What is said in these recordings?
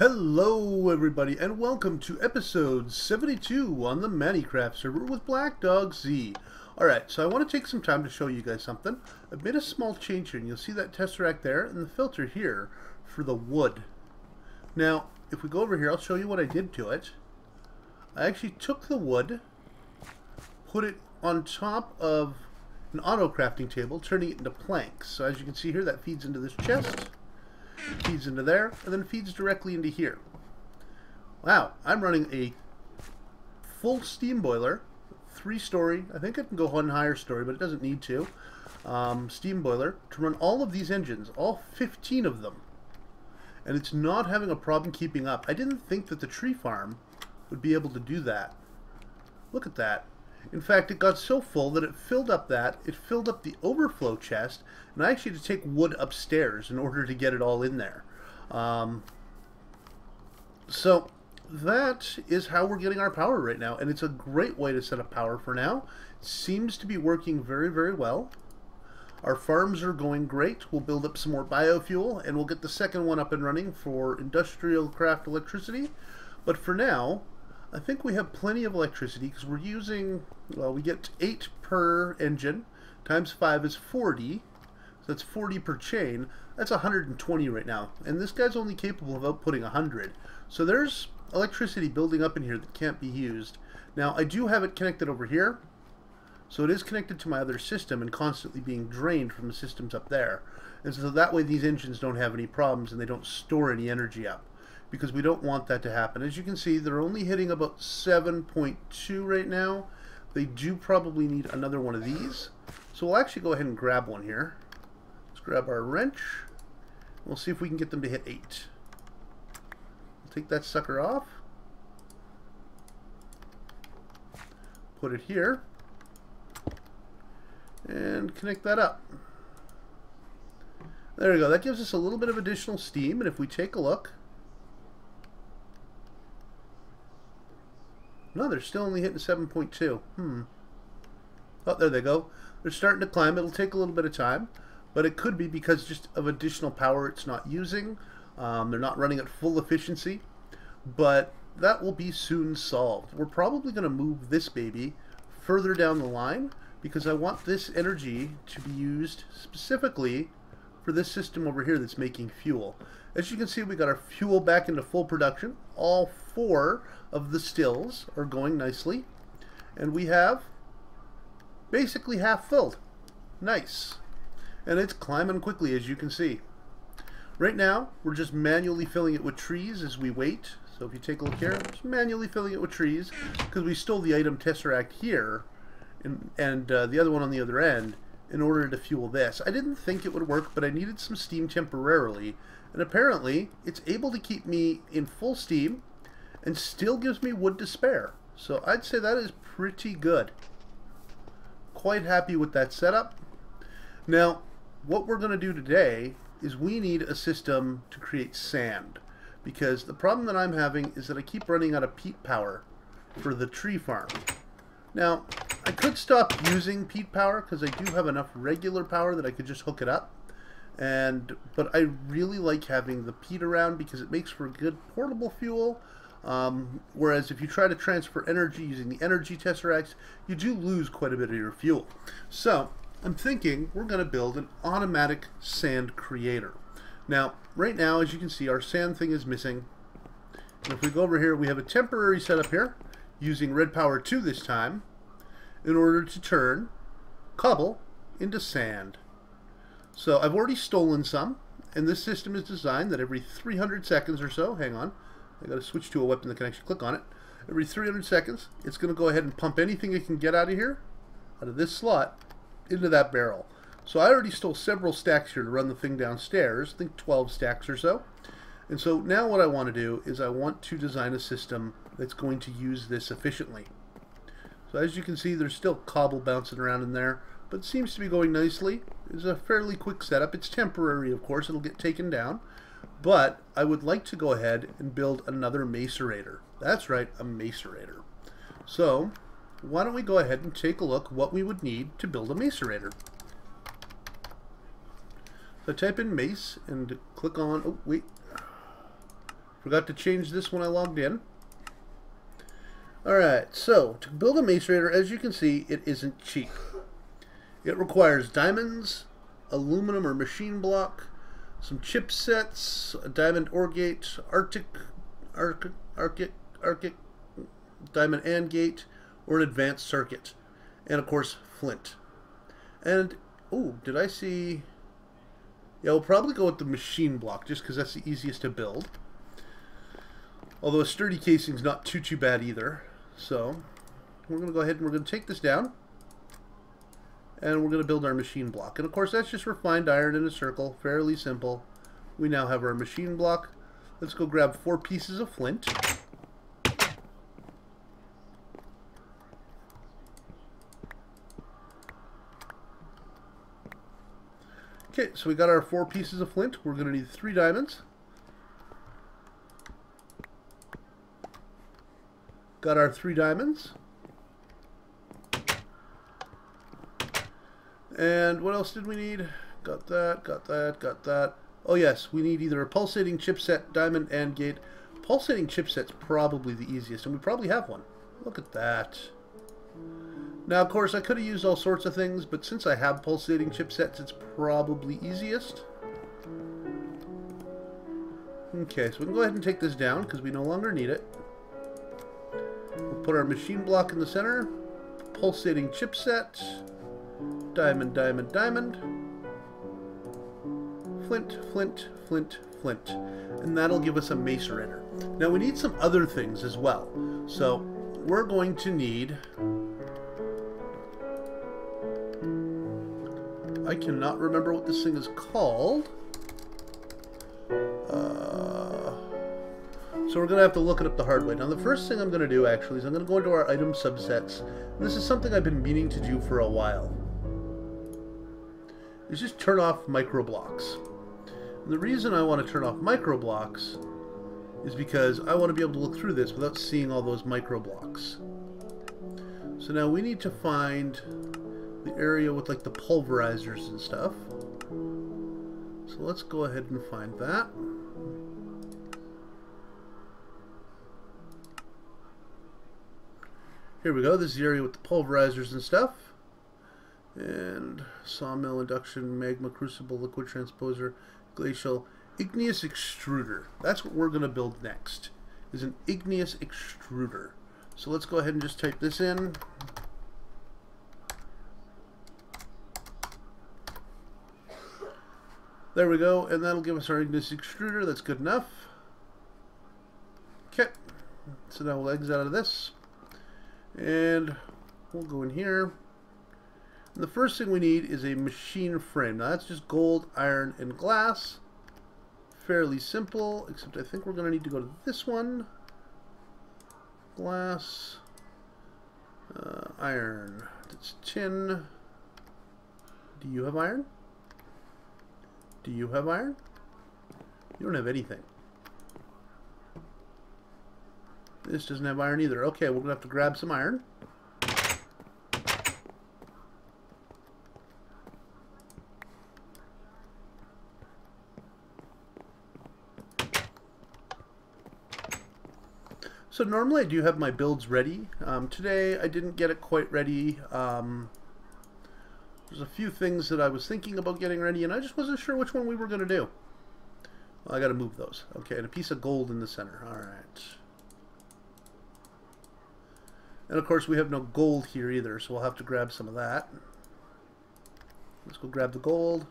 Hello everybody and welcome to episode 72 on the ManniCraft server with Black Dog Z. Alright, so I want to take some time to show you guys something. I've made a small change here and you'll see that tesseract there and the filter here for the wood. Now, if we go over here, I'll show you what I did to it. I actually took the wood, put it on top of an auto crafting table, turning it into planks. So as you can see here, that feeds into this chest. Feeds into there, and then feeds directly into here. Wow, I'm running a full steam boiler, 3-story. I think it can go one higher story, but it doesn't need to. Steam boiler to run all of these engines, all 15 of them. And it's not having a problem keeping up. I didn't think that the tree farm would be able to do that. Look at that. In fact, it got so full that it filled up the overflow chest, and I actually had to take wood upstairs in order to get it all in there. So that is how we're getting our power right now, and it's a great way to set up power for now. It seems to be working very, very well. Our farms are going great. We'll build up some more biofuel, and we'll get the second one up and running for Industrialcraft electricity. But for now, I think we have plenty of electricity because we're using, well, we get 8 per engine, times 5 is 40, so that's 40 per chain. That's 120 right now, and this guy's only capable of outputting 100. So there's electricity building up in here that can't be used. Now, I do have it connected over here, so it is connected to my other system and constantly being drained from the systems up there. And so that way these engines don't have any problems and they don't store any energy up, because we don't want that to happen. As you can see, they're only hitting about 7.2 right now. They do probably need another one of these. So we'll actually go ahead and grab one here. Let's grab our wrench. We'll see if we can get them to hit 8. We'll take that sucker off. Put it here. And connect that up. There we go. That gives us a little bit of additional steam. And if we take a look, no, they're still only hitting 7.2. Oh, there they go. They're starting to climb. It'll take a little bit of time, but it could be because just of additional power it's not using. They're not running at full efficiency, but that will be soon solved. We're probably going to move this baby further down the line because I want this energy to be used specifically for this system over here that's making fuel. As you can see, we got our fuel back into full production. All 4 of the stills are going nicely, and we have basically half filled. Nice. And it's climbing quickly, as you can see. Right now, we're just manually filling it with trees as we wait. So if you take a look here, just manually filling it with trees because we stole the item tesseract here and the other one on the other end in order to fuel this. I didn't think it would work, but I needed some steam temporarily, and apparently it's able to keep me in full steam and still gives me wood to spare. So I'd say that is pretty good. Quite happy with that setup. Now, what we're going to do today is we need a system to create sand, because the problem that I'm having is that I keep running out of peat power for the tree farm. Now, I could stop using peat power because I do have enough regular power that I could just hook it up. But I really like having the peat around because it makes for good portable fuel. Whereas if you try to transfer energy using the energy tesseracts, you do lose quite a bit of your fuel. So I'm thinking we're going to build an automatic sand creator. Now, right now, as you can see, our sand thing is missing. And if we go over here, we have a temporary setup here using RedPower 2 this time in order to turn cobble into sand. So I've already stolen some, and this system is designed that every 300 seconds or so, hang on, I got to switch to a weapon that can actually click on it. Every 300 seconds, it's going to go ahead and pump anything it can get out of here, out of this slot, into that barrel. So I already stole several stacks here to run the thing downstairs, I think 12 stacks or so. And so now what I want to do is I want to design a system that's going to use this efficiently. So as you can see, there's still cobble bouncing around in there, but it seems to be going nicely. It's a fairly quick setup. It's temporary, of course. It'll get taken down. But I would like to go ahead and build another macerator. That's right, a macerator. So why don't we go ahead and take a look what we would need to build a macerator. So type in mace and click on, oh wait, Forgot to change this when I logged in. Alright, so to build a macerator, as you can see, it isn't cheap. It requires diamonds, aluminum or machine block, some chipsets, a diamond ore gate, Arctic diamond AND gate, or an advanced circuit, and of course flint. And oh, did I see? Yeah, we'll probably go with the machine block just because that's the easiest to build. Although a sturdy casing is not too bad either. So we're going to go ahead and we're going to take this down, and we're going to build our machine block. And of course that's just refined iron in a circle, fairly simple. We now have our machine block. Let's go grab 4 pieces of flint. Okay, so we got our 4 pieces of flint. We're going to need 3 diamonds. Got our 3 diamonds. And what else did we need? Got that, got that, got that. Oh yes, we need either a pulsating chipset, diamond, and gate. Pulsating chipset's probably the easiest, and we probably have one. Look at that. Now, of course, I could have used all sorts of things, but since I have pulsating chipsets, it's probably easiest. Okay, so we can go ahead and take this down, because we no longer need it. We'll put our machine block in the center. Pulsating chipset. Diamond, diamond, diamond. Flint, flint, flint, flint. And that'll give us a macerator. Now we need some other things as well. So we're going to need... I cannot remember what this thing is called. So we're going to have to look it up the hard way. Now the first thing I'm going to do actually is I'm going to go into our item subsets. And this is something I've been meaning to do for a while. Is just turn off microblocks. And the reason I want to turn off microblocks is because I want to be able to look through this without seeing all those microblocks. So now we need to find the area with like the pulverizers and stuff. So let's go ahead and find that. Here we go. This is the area with the pulverizers and stuff. And sawmill, induction, magma, crucible, liquid transposer, glacial, igneous extruder. That's what we're going to build next, is an igneous extruder. So let's go ahead and just type this in. There we go, and that'll give us our igneous extruder. That's good enough. Okay, so now we'll exit out of this, and we'll go in here. And the first thing we need is a machine frame. Now that's just gold, iron, and glass. Fairly simple, except I think we're going to need to go to this one. Glass, iron, that's tin. Do you have iron? Do you have iron? You don't have anything. This doesn't have iron either. Okay, we're going to have to grab some iron. So normally I do have my builds ready. Today I didn't get it quite ready. There's a few things that I was thinking about getting ready, and I just wasn't sure which one we were going to do. Well, I got to move those. Okay, and a piece of gold in the center. All right. And of course we have no gold here either, so we'll have to grab some of that. Let's go grab the gold.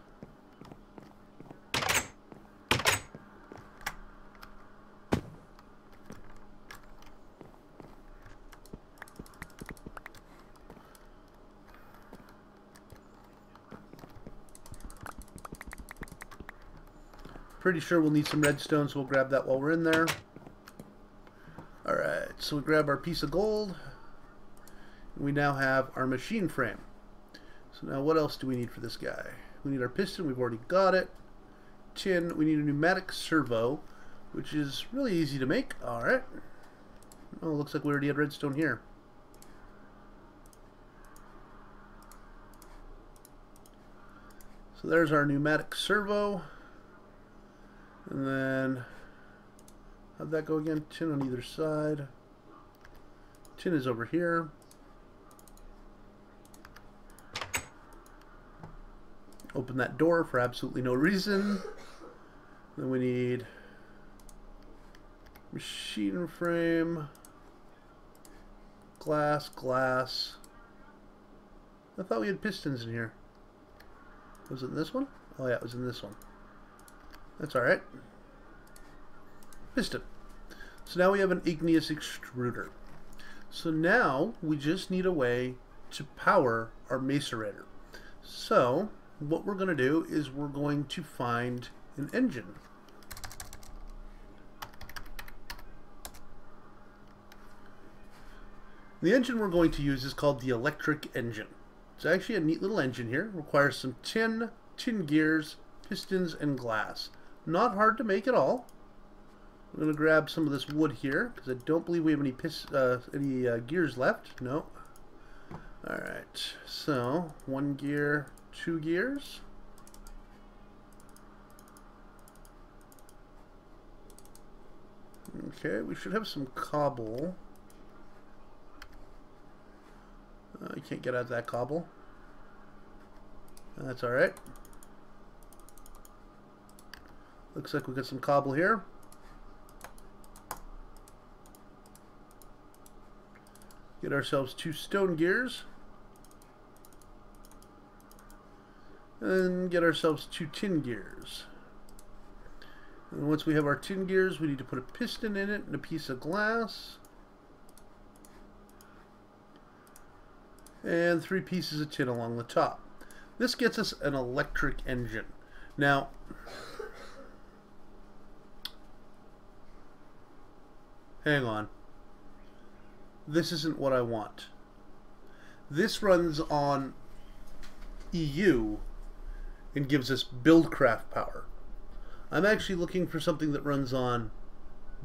Pretty sure we'll need some redstone, so we'll grab that while we're in there. Alright, so we grab our piece of gold. We now have our machine frame. So now what else do we need for this guy? We need our piston, we've already got it. Tin, we need a pneumatic servo, which is really easy to make. Alright. Oh, looks like we already had redstone here. So there's our pneumatic servo. And then How'd that go again? Tin on either side. Tin is over here. Open that door for absolutely no reason. Then we need machine frame, glass. I thought we had pistons in here. Was it in this one? Oh yeah, it was in this one. That's alright. Piston. So now we have an igneous extruder. So now we just need a way to power our macerator. So what we're going to do is we're going to find an engine. The engine we're going to use is called the electric engine. It's actually a neat little engine here. It requires some tin gears, pistons, and glass. Not hard to make at all. I'm going to grab some of this wood here because I don't believe we have any gears left. No. Alright, so 1 gear, 2 gears. Okay, we should have some cobble. You can't get out that cobble. That's alright. Looks like we got some cobble here. Get ourselves 2 stone gears. And get ourselves 2 tin gears. And once we have our tin gears, we need to put a piston in it and a piece of glass. And 3 pieces of tin along the top. This gets us an electric engine. Now, hang on. This isn't what I want. This runs on EU and gives us Buildcraft power. I'm actually looking for something that runs on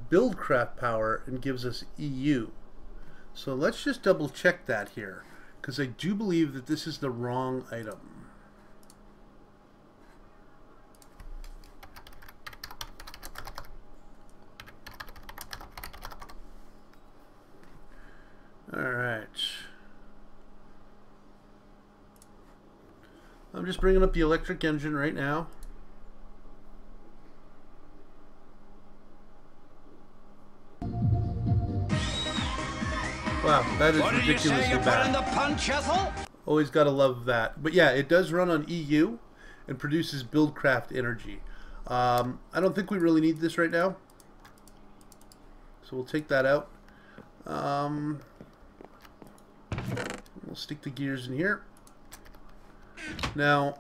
Buildcraft power and gives us EU. So let's just double check that here, because I do believe that this is the wrong item. Alright. I'm just bringing up the electric engine right now. Wow, that is ridiculously bad. Always gotta love that. But yeah, it does run on EU and produces Buildcraft energy. I don't think we really need this right now, so we'll take that out. We'll stick the gears in here. Now,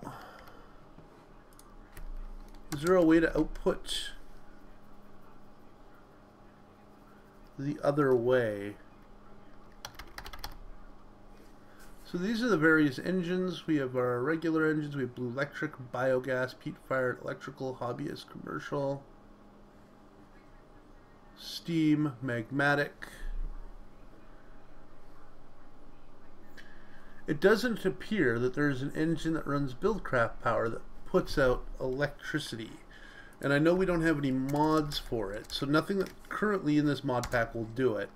is there a way to output the other way? So these are the various engines. We have our regular engines. We have blue electric, biogas, peat-fired, electrical, hobbyist, commercial, steam, magmatic. It doesn't appear that there's an engine that runs Buildcraft power that puts out electricity. And I know we don't have any mods for it, so nothing that currently in this mod pack will do it.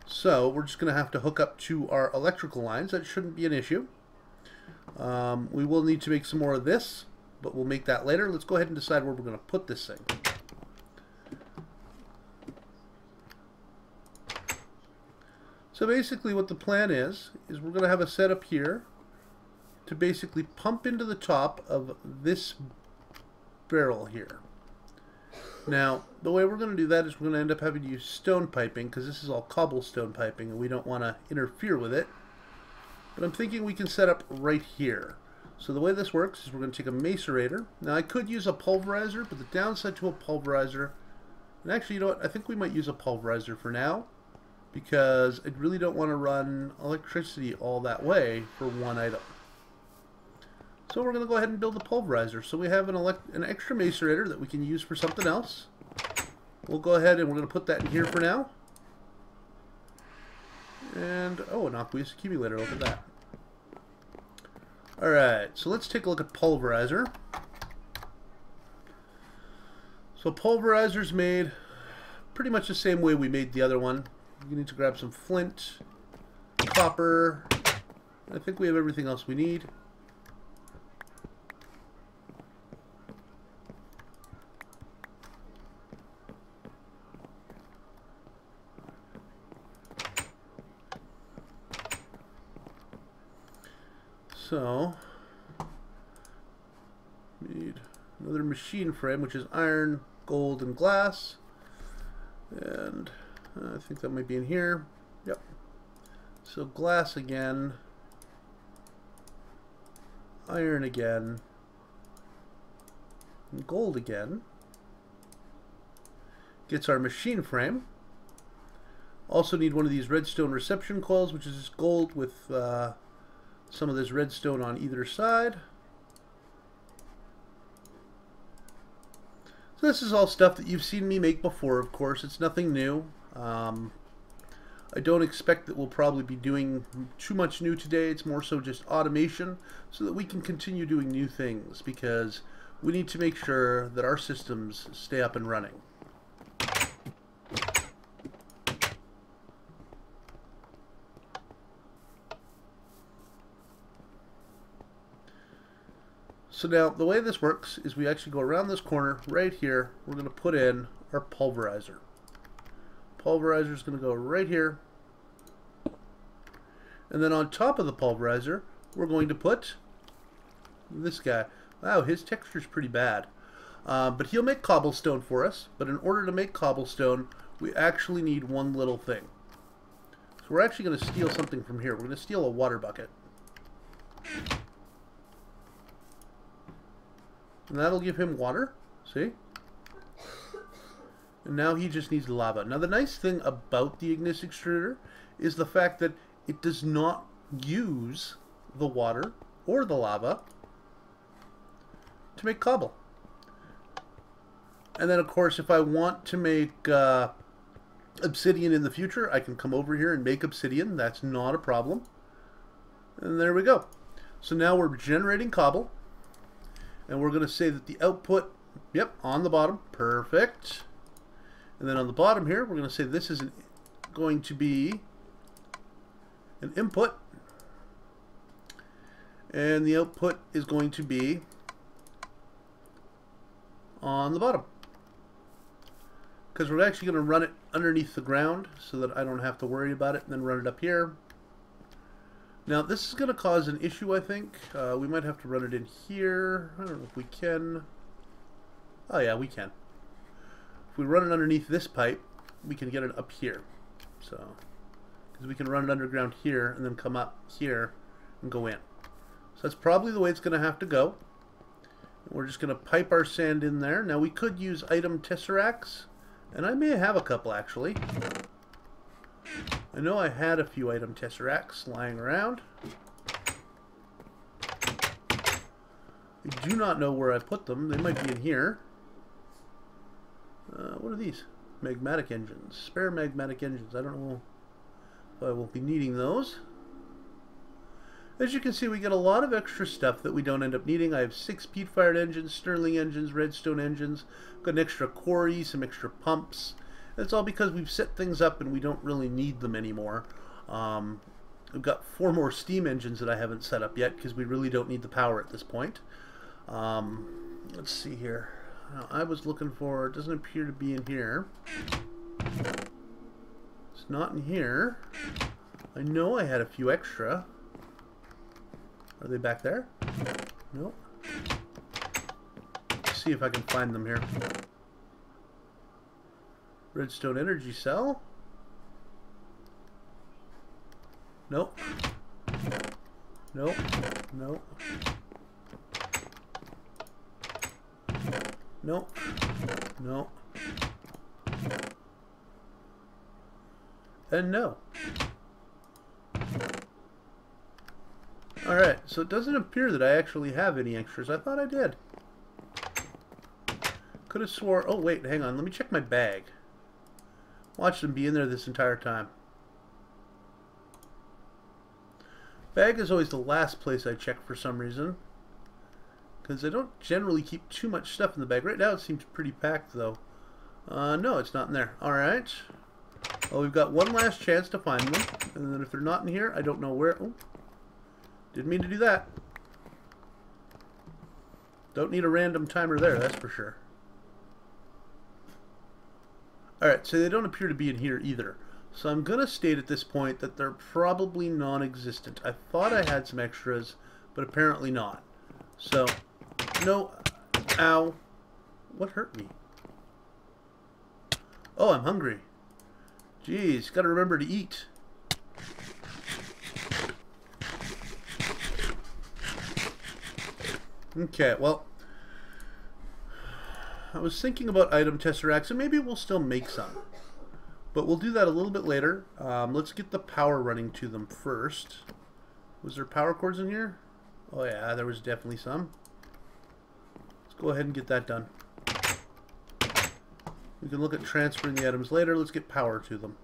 So we're just going to have to hook up to our electrical lines. That shouldn't be an issue. We will need to make some more of this, but we'll make that later. Let's go ahead and decide where we're going to put this thing. So basically what the plan is we're going to have a setup here to basically pump into the top of this barrel here. Now, the way we're going to do that is we're going to end up having to use stone piping, because this is all cobblestone piping and we don't want to interfere with it. But I'm thinking we can set up right here. So the way this works is we're going to take a macerator. Now I could use a pulverizer, but the downside to a pulverizer, and actually you know what, I think we might use a pulverizer for now, because I really don't want to run electricity all that way for one item. So we're going to go ahead and build a pulverizer. So we have an extra macerator that we can use for something else. We'll go ahead and we're going to put that in here for now. And, oh, an aqueous accumulator, look at that. Alright, so let's take a look at pulverizer. So pulverizer's made pretty much the same way we made the other one. You need to grab some flint, copper. I think we have everything else we need. So, need another machine frame, which is iron, gold, and glass. And I think that might be in here. Yep. So glass again, iron again, and gold again. Gets our machine frame. Also need one of these redstone reception coils, which is just gold with some of this redstone on either side. So this is all stuff that you've seen me make before, of course. It's nothing new. I don't expect that we'll probably be doing too much new today. It's more so just automation so that we can continue doing new things, because we need to make sure that our systems stay up and running. So now, the way this works is we actually go around this corner right here. We're going to put in our pulverizer. Pulverizer is going to go right here. And then on top of the pulverizer, we're going to put this guy. Wow, his texture is pretty bad. But he'll make cobblestone for us. But in order to make cobblestone, we actually need one little thing. So we're actually going to steal something from here. We're going to steal a water bucket. And that'll give him water, see? And now he just needs lava. Now the nice thing about the Ignis extruder is the fact that it does not use the water or the lava to make cobble. And then of course if I want to make obsidian in the future, I can come over here and make obsidian. That's not a problem. And there we go. So now we're generating cobble. And we're going to say that the output, yep, on the bottom, perfect. And then on the bottom here, we're going to say this is going to be an input. And the output is going to be on the bottom. Because we're actually going to run it underneath the ground so that I don't have to worry about it, and then run it up here. Now this is going to cause an issue, I think. We might have to run it in here. I don't know if we can. Oh yeah, we can. If we run it underneath this pipe, we can get it up here. So, because we can run it underground here and then come up here and go in. So that's probably the way it's going to have to go. We're just going to pipe our sand in there. Now we could use item tesseracts, and I may have a couple actually. I know I had a few item tesseracts lying around. I do not know where I put them. They might be in here. What are these? Magmatic engines. Spare magmatic engines. I don't know if I will be needing those. As you can see, we get a lot of extra stuff that we don't end up needing. I have 6 peat-fired engines, Stirling engines, redstone engines. Got an extra quarry, some extra pumps. That's all because we've set things up and we don't really need them anymore. We've got 4 more steam engines that I haven't set up yet because we really don't need the power at this point. Let's see here. I was looking for, it doesn't appear to be in here. It's not in here. I know I had a few extra. Are they back there? Nope. Let's see if I can find them here. Redstone energy cell. Nope. Nope. Nope. Nope. Nope. And no. Alright, so it doesn't appear that I actually have any extras. I thought I did. Could have swore... Oh, wait, hang on. Let me check my bag. Watch them be in there this entire time. Bag is always the last place I check for some reason. Because I don't generally keep too much stuff in the bag. Right now it seems pretty packed though. No, it's not in there. Alright. Well, we've got one last chance to find them. And then if they're not in here, I don't know where... Oh, didn't mean to do that. Don't need a random timer there, that's for sure. Alright, so they don't appear to be in here either. So I'm going to state at this point that they're probably non-existent. I thought I had some extras, but apparently not. So, no... Ow. What hurt me? Oh, I'm hungry. Jeez, gotta remember to eat. Okay, well, I was thinking about item tesseracts, and maybe we'll still make some. But we'll do that a little bit later. Let's get the power running to them first. Was there power cords in here? Oh yeah, there was definitely some. Let's go ahead and get that done. We can look at transferring the items later. Let's get power to them.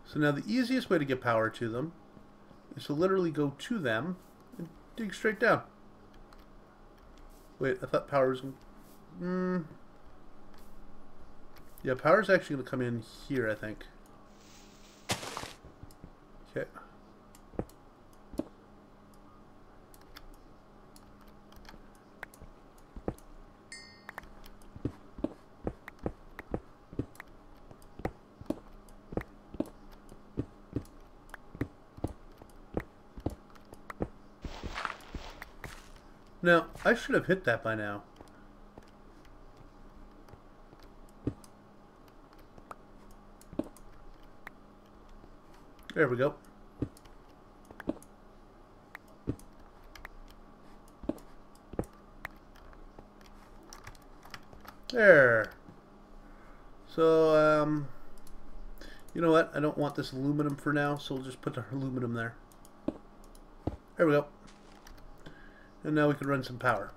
So now the easiest way to get power to them is to literally go to them and dig straight down. Wait, I thought power was... Yeah, power's actually going to come in here, I think. Okay. Now, I should have hit that by now. There we go. There. So, you know what? I don't want this aluminum for now, so we'll just put the aluminum there. There we go. And now we can run some power.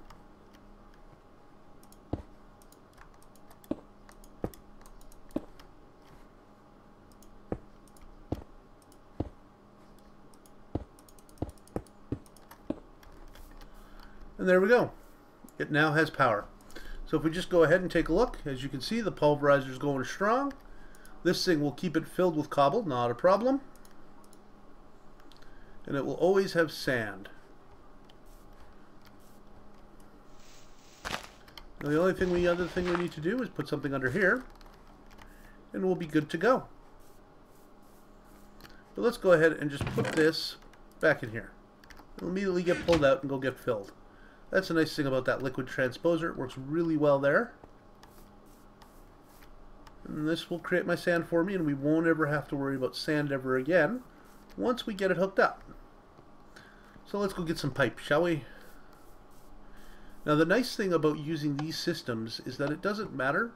And there we go. It now has power. So if we just go ahead and take a look, as you can see, the pulverizer is going strong. This thing will keep it filled with cobble, not a problem. And it will always have sand. Now the only thing other thing we need to do is put something under here, and we'll be good to go. But let's go ahead and just put this back in here. It'll immediately get pulled out and go get filled. That's the nice thing about that liquid transposer. It works really well there. And this will create my sand for me, and we won't ever have to worry about sand ever again once we get it hooked up. So let's go get some pipe, shall we? Now the nice thing about using these systems is that it doesn't matter.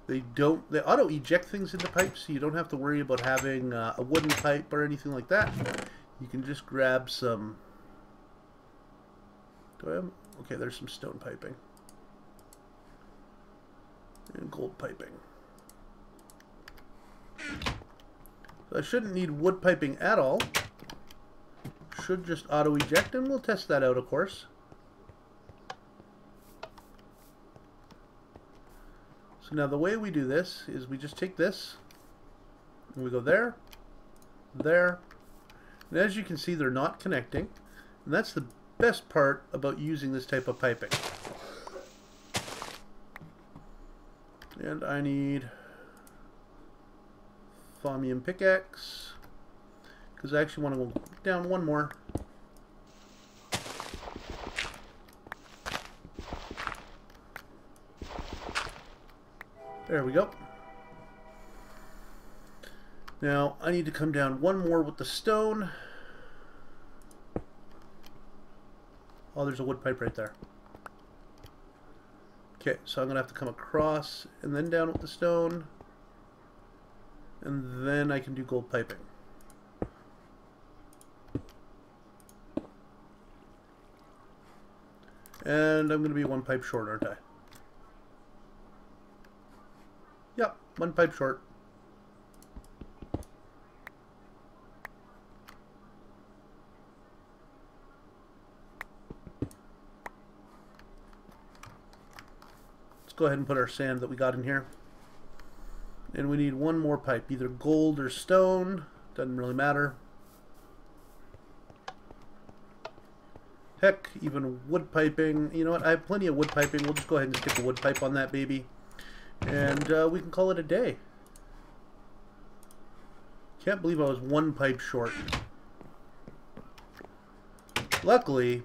They auto eject things into pipes, so you don't have to worry about having a wooden pipe or anything like that. You can just grab some... Do I have... Okay, there's some stone piping. And gold piping. So I shouldn't need wood piping at all. Should just auto eject, and we'll test that out, of course. So now the way we do this is we just take this and we go there, there, and as you can see they're not connecting, and that's the best part about using this type of piping. And I need Thaumium pickaxe because I actually want to go down one more. There we go. Now I need to come down one more with the stone. Oh, there's a wood pipe right there. Okay, so I'm going to have to come across and then down with the stone. And then I can do gold piping. And I'm going to be one pipe short, aren't I? Yep, one pipe short. go ahead and put our sand that we got in here. And we need one more pipe, either gold or stone. Doesn't really matter. Heck, even wood piping. You know what? I have plenty of wood piping. We'll just go ahead and stick a wood pipe on that baby. And we can call it a day. Can't believe I was one pipe short. Luckily,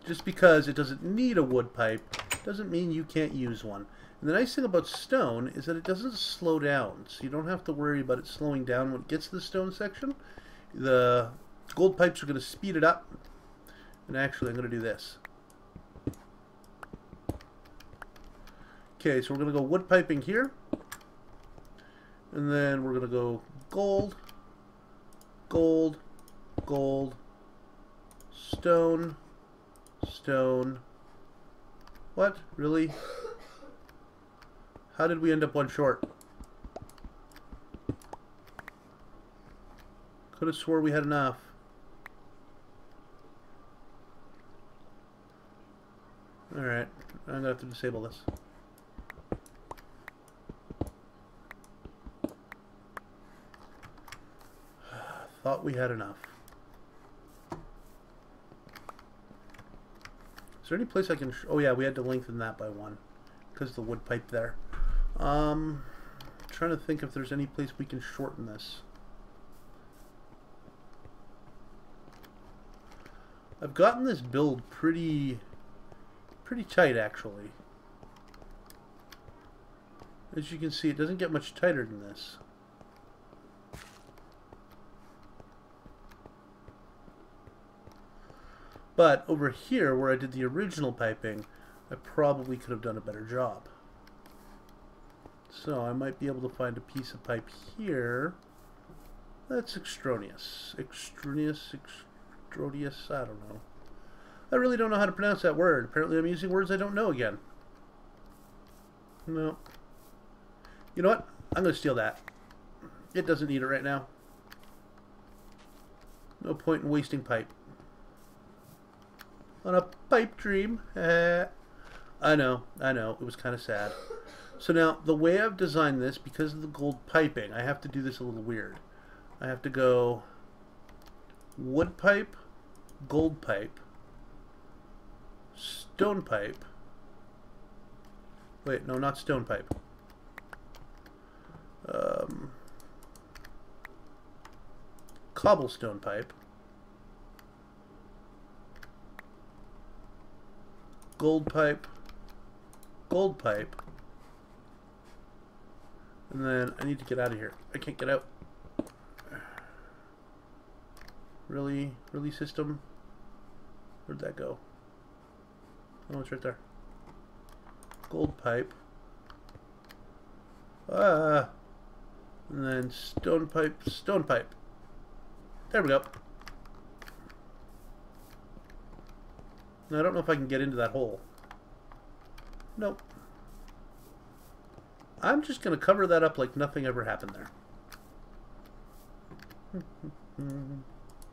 just because it doesn't need a wood pipe doesn't mean you can't use one. And the nice thing about stone is that it doesn't slow down, so you don't have to worry about it slowing down when it gets to the stone section. The gold pipes are going to speed it up. And actually, I'm going to do this. Okay, so we're going to go wood piping here. And then we're going to go gold, gold, gold, stone, stone. What? Really? How did we end up one short? Could have swore we had enough. Alright, I'm going to have to disable this. Thought we had enough. Is there any place I can... oh yeah, we had to lengthen that by one. Because of the wood pipe there. Trying to think if there's any place we can shorten this. I've gotten this build pretty tight, actually. As you can see, it doesn't get much tighter than this. But over here, where I did the original piping, I probably could have done a better job. So I might be able to find a piece of pipe here that's extraneous. Extraneous, I don't know. I really don't know how to pronounce that word. Apparently I'm using words I don't know again. No. You know what? I'm going to steal that. It doesn't need it right now. No point in wasting pipe. On a pipe dream. I know. It was kind of sad. So now, the way I've designed this, because of the gold piping, I have to do this a little weird. I have to go wood pipe, gold pipe, stone pipe. Wait, no, not stone pipe. Cobblestone pipe. Gold pipe. Gold pipe. And then I need to get out of here. I can't get out. Really? Really, system? Where'd that go? Oh, it's right there. Gold pipe. Ah. And then stone pipe, stone pipe. There we go. Now, I don't know if I can get into that hole. Nope. I'm just going to cover that up like nothing ever happened there.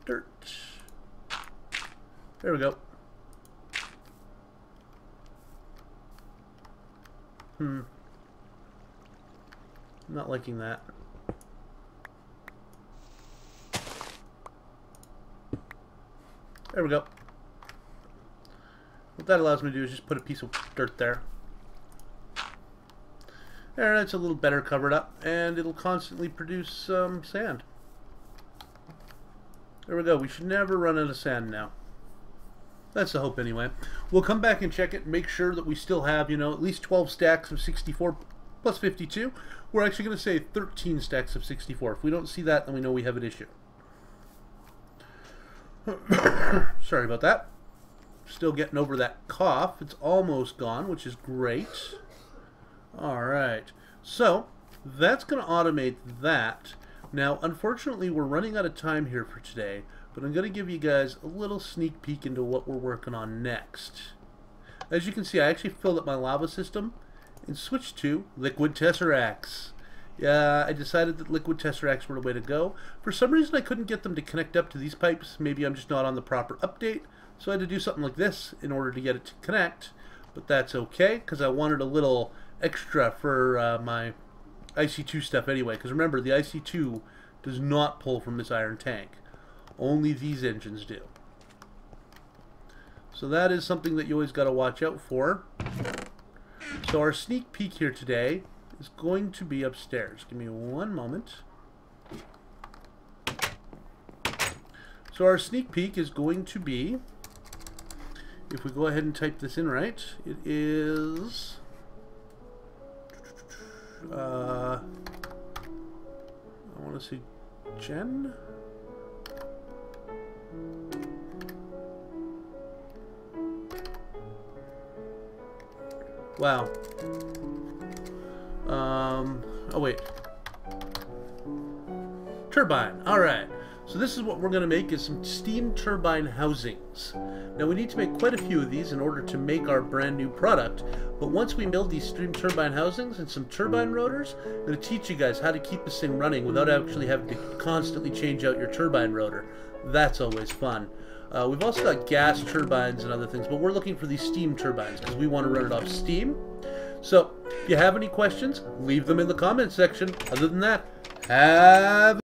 Dirt. There we go. I'm not liking that. There we go. What that allows me to do is just put a piece of dirt there. There, that's a little better covered up, and it'll constantly produce sand. There we go. We should never run out of sand now. That's the hope anyway. We'll come back and check it and make sure that we still have, you know, at least 12 stacks of 64 plus 52. We're actually going to say 13 stacks of 64. If we don't see that, then we know we have an issue. Sorry about that. Still getting over that cough. It's almost gone, which is great. Alright, so that's going to automate that. Now, unfortunately, we're running out of time here for today, but I'm going to give you guys a little sneak peek into what we're working on next. As you can see, I actually filled up my lava system and switched to liquid tesseracts. Yeah, I decided that liquid tesseracts were the way to go. For some reason, I couldn't get them to connect up to these pipes. Maybe I'm just not on the proper update, so I had to do something like this in order to get it to connect. But that's okay, because I wanted a little extra for my IC2 stuff anyway, because remember, the IC2 does not pull from this iron tank. Only these engines do. So that is something that you always got to watch out for. So our sneak peek here today is going to be upstairs. Give me one moment. So our sneak peek is going to be, if we go ahead and type this in right, it is I want to see Jen. Wow. Oh wait. Turbine. All right. So this is what we're going to make, is some steam turbine housings. Now we need to make quite a few of these in order to make our brand new product, but once we build these steam turbine housings and some turbine rotors, I'm going to teach you guys how to keep this thing running without actually having to constantly change out your turbine rotor. That's always fun. We've also got gas turbines and other things, but we're looking for these steam turbines because we want to run it off steam. So if you have any questions, leave them in the comment section. Other than that, have